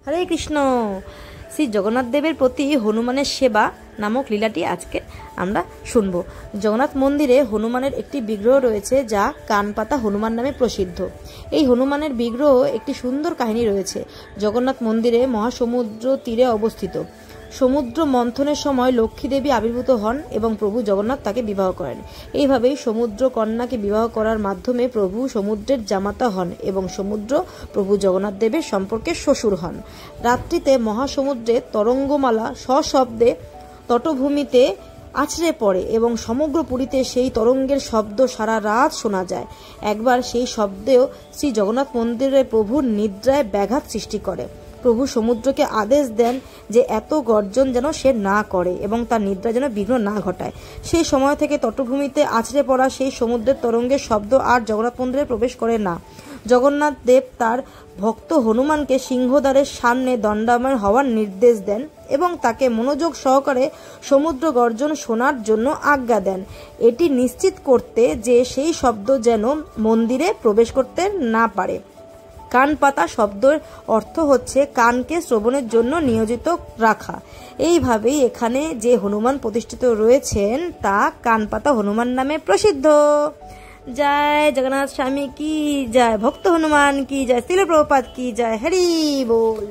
হরে কৃষ্ণ। শ্রী জগন্নাথ দেবের প্রতি হনুমানের সেবা নামক লীলাটি আজকে আমরা শুনব। জগন্নাথ মন্দিরে হনুমানের একটি বিগ্রহ রয়েছে যা কানপাতা হনুমান নামে প্রসিদ্ধ। এই হনুমানের বিগ্রহ একটি সুন্দর কাহিনী রয়েছে। জগন্নাথ মন্দিরে মহাসমুদ্র তীরে অবস্থিত। সমুদ্র মন্থনের সময় লক্ষ্মী দেবী আবির্ভূত হন এবং প্রভু জগন্নাথ তাকে বিবাহ করেন। এইভাবেই সমুদ্র কন্যাকে বিবাহ করার মাধ্যমে প্রভু সমুদ্রের জামাতা হন এবং সমুদ্র প্রভু জগন্নাথ দেবের সম্পর্কে শ্বশুর হন। রাত্রিতে মহাসমুদ্রে তরঙ্গমালা সশব্দে তটভূমিতে আছড়ে পড়ে এবং সমগ্র পুরীতে সেই তরঙ্গের শব্দ সারা রাত শোনা যায়। একবার সেই শব্দেও শ্রী জগন্নাথ মন্দিরে প্রভুর নিদ্রায় ব্যাঘাত সৃষ্টি করে। প্রভু সমুদ্রকে আদেশ দেন যে এত গর্জন যেন সে না করে এবং তার নিদ্রা যেন বিঘ্ন না ঘটায়। সেই সময় থেকে তটভূমিতে আছড়ে পড়া সেই সমুদ্রের তরঙ্গের শব্দ আর জগন্নাথ মন্দিরে প্রবেশ করে না। জগন্নাথ দেব তার ভক্ত হনুমানকে সিংহদ্বারের সামনে দণ্ডায়মান হওয়ার নির্দেশ দেন এবং তাকে মনোযোগ সহকারে সমুদ্র গর্জন শোনার জন্য আজ্ঞা দেন, এটি নিশ্চিত করতে যে সেই শব্দ যেন মন্দিরে প্রবেশ করতে না পারে। কানপাতা শব্দের অর্থ হচ্ছে কানকে শ্রবণের জন্য নিয়োজিত রাখা। এইভাবেই এখানে যে হনুমান প্রতিষ্ঠিত রয়েছেন তা কানপাতা হনুমান নামে প্রসিদ্ধ। জয় জগন্নাথ স্বামী কি জয়, ভক্ত হনুমান কি জয়, শিল প্রভুপাদ কি জয়, হরি বল।